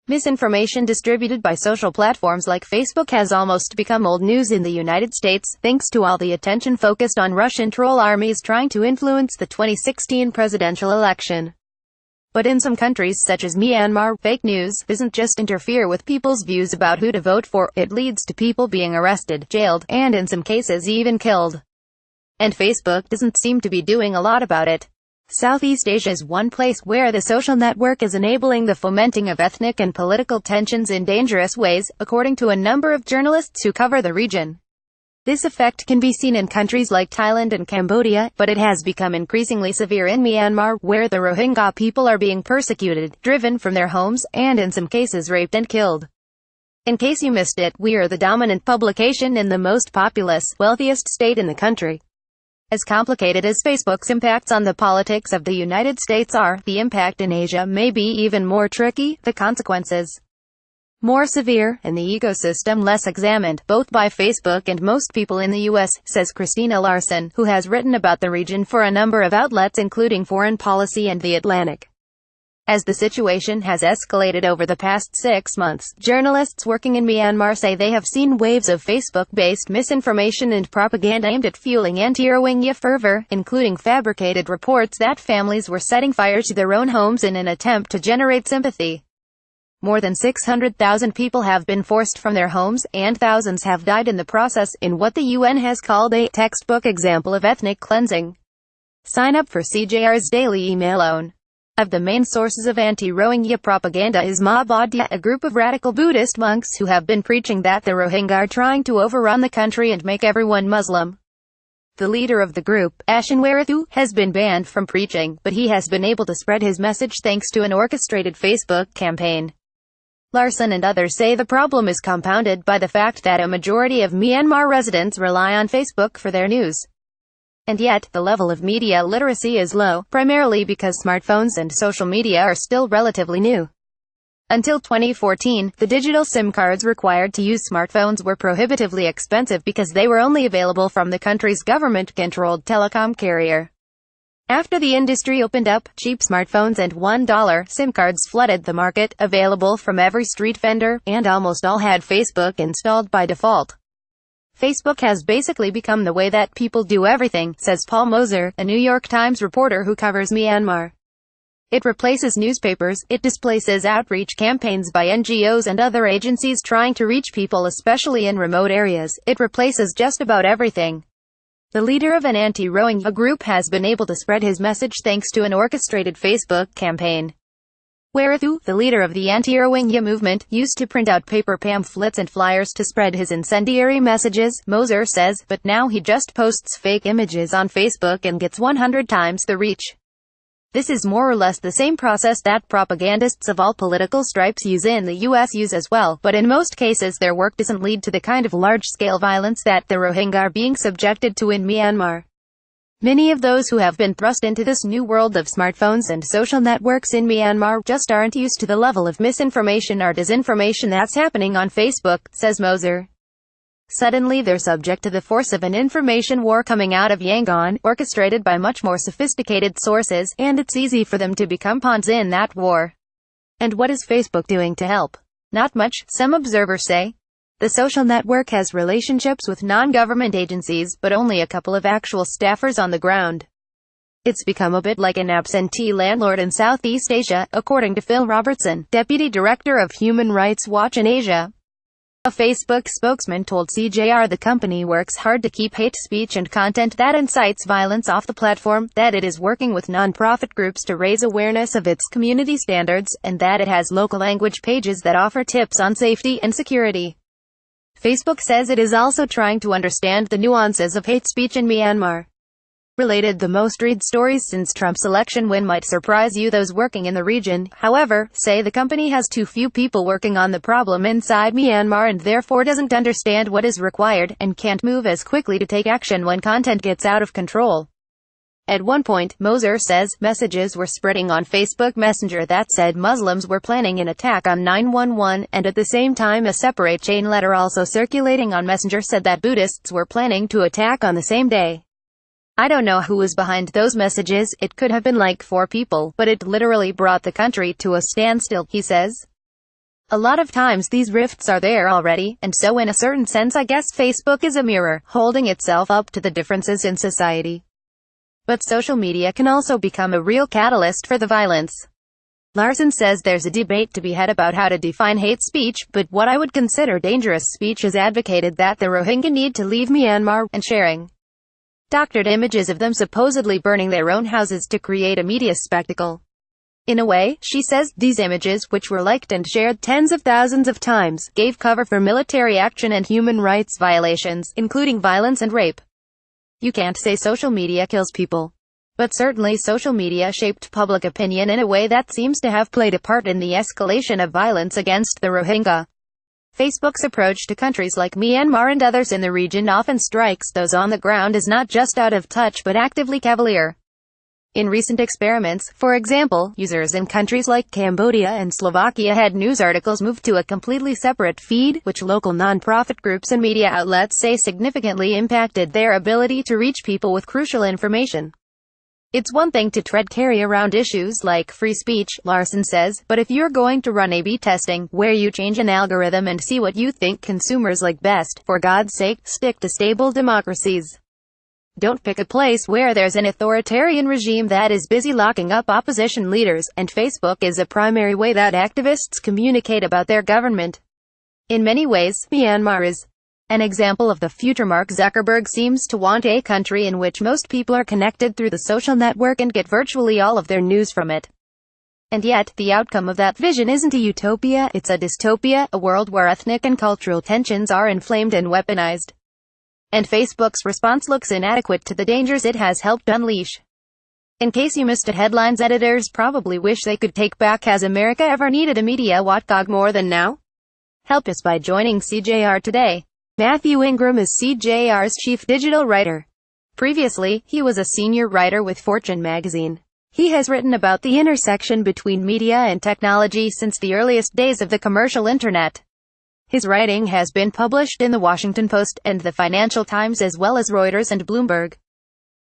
Misinformation distributed by social platforms like Facebook has almost become old news in the United States, thanks to all the attention focused on Russian troll armies trying to influence the 2016 presidential election. But in some countries such as Myanmar, fake news doesn't just interfere with people's views about who to vote for, it leads to people being arrested, jailed, and in some cases even killed. And Facebook doesn't seem to be doing a lot about it. Southeast Asia is one place where the social network is enabling the fomenting of ethnic and political tensions in dangerous ways, according to a number of journalists who cover the region. This effect can be seen in countries like Thailand and Cambodia, but it has become increasingly severe in Myanmar, where the Rohingya people are being persecuted, driven from their homes, and in some cases raped and killed. In case you missed it, we are the dominant publication in the most populous, wealthiest state in the country. As complicated as Facebook's impacts on the politics of the United States are, the impact in Asia may be even more tricky, the consequences more severe, and the ecosystem less examined, both by Facebook and most people in the U.S., says Christina Larson, who has written about the region for a number of outlets including Foreign Policy and The Atlantic. As the situation has escalated over the past 6 months, journalists working in Myanmar say they have seen waves of Facebook-based misinformation and propaganda aimed at fueling anti-Rohingya fervor, including fabricated reports that families were setting fire to their own homes in an attempt to generate sympathy. More than 600,000 people have been forced from their homes, and thousands have died in the process, in what the UN has called a textbook example of ethnic cleansing. Sign up for CJR's daily email zone. Of the main sources of anti-Rohingya propaganda is Ma Bodhya, a group of radical Buddhist monks who have been preaching that the Rohingya are trying to overrun the country and make everyone Muslim. The leader of the group, Ashin Warathu, has been banned from preaching, but he has been able to spread his message thanks to an orchestrated Facebook campaign. Larson and others say the problem is compounded by the fact that a majority of Myanmar residents rely on Facebook for their news. And yet, the level of media literacy is low, primarily because smartphones and social media are still relatively new. Until 2014, the digital SIM cards required to use smartphones were prohibitively expensive because they were only available from the country's government-controlled telecom carrier. After the industry opened up, cheap smartphones and $1 SIM cards flooded the market, available from every street vendor, and almost all had Facebook installed by default. Facebook has basically become the way that people do everything, says Paul Moser, a New York Times reporter who covers Myanmar. It replaces newspapers, it displaces outreach campaigns by NGOs and other agencies trying to reach people especially in remote areas, it replaces just about everything. The leader of an anti-Rohingya group has been able to spread his message thanks to an orchestrated Facebook campaign. Warathu, the leader of the anti-Rohingya movement, used to print out paper pamphlets and flyers to spread his incendiary messages, Moser says, but now he just posts fake images on Facebook and gets 100 times the reach. This is more or less the same process that propagandists of all political stripes use in the US use as well, but in most cases their work doesn't lead to the kind of large-scale violence that the Rohingya are being subjected to in Myanmar. Many of those who have been thrust into this new world of smartphones and social networks in Myanmar just aren't used to the level of misinformation or disinformation that's happening on Facebook, says Moser. Suddenly they're subject to the force of an information war coming out of Yangon, orchestrated by much more sophisticated sources, and it's easy for them to become pawns in that war. And what is Facebook doing to help? Not much, some observers say. The social network has relationships with non-government agencies, but only a couple of actual staffers on the ground. It's become a bit like an absentee landlord in Southeast Asia, according to Phil Robertson, Deputy Director of Human Rights Watch in Asia. A Facebook spokesman told CJR the company works hard to keep hate speech and content that incites violence off the platform, that it is working with non-profit groups to raise awareness of its community standards, and that it has local language pages that offer tips on safety and security. Facebook says it is also trying to understand the nuances of hate speech in Myanmar. Related, the most read stories since Trump's election win might surprise you. Those working in the region, however, say the company has too few people working on the problem inside Myanmar and therefore doesn't understand what is required, and can't move as quickly to take action when content gets out of control. At one point, Moser says, messages were spreading on Facebook Messenger that said Muslims were planning an attack on 911, and at the same time a separate chain letter also circulating on Messenger said that Buddhists were planning to attack on the same day. I don't know who was behind those messages, it could have been like 4 people, but it literally brought the country to a standstill, he says. A lot of times these rifts are there already, and so in a certain sense I guess Facebook is a mirror, holding itself up to the differences in society. But social media can also become a real catalyst for the violence. Larson says there's a debate to be had about how to define hate speech, but what I would consider dangerous speech is advocated that the Rohingya need to leave Myanmar, and sharing doctored images of them supposedly burning their own houses to create a media spectacle. In a way, she says, these images, which were liked and shared tens of thousands of times, gave cover for military action and human rights violations, including violence and rape. You can't say social media kills people. But certainly social media shaped public opinion in a way that seems to have played a part in the escalation of violence against the Rohingya. Facebook's approach to countries like Myanmar and others in the region often strikes those on the ground as not just out of touch but actively cavalier. In recent experiments, for example, users in countries like Cambodia and Slovakia had news articles moved to a completely separate feed, which local non-profit groups and media outlets say significantly impacted their ability to reach people with crucial information. It's one thing to carry around issues like free speech, Larson says, but if you're going to run A/B testing, where you change an algorithm and see what you think consumers like best, for God's sake, stick to stable democracies. Don't pick a place where there's an authoritarian regime that is busy locking up opposition leaders, and Facebook is a primary way that activists communicate about their government. In many ways, Myanmar is an example of the future. Mark Zuckerberg seems to want a country in which most people are connected through the social network and get virtually all of their news from it. And yet, the outcome of that vision isn't a utopia, it's a dystopia, a world where ethnic and cultural tensions are inflamed and weaponized. And Facebook's response looks inadequate to the dangers it has helped unleash. In case you missed it, headlines editors probably wish they could take back Has America ever needed a media watchdog more than now? Help us by joining CJR today. Matthew Ingram is CJR's chief digital writer. Previously, he was a senior writer with Fortune magazine. He has written about the intersection between media and technology since the earliest days of the commercial internet. His writing has been published in The Washington Post and The Financial Times as well as Reuters and Bloomberg.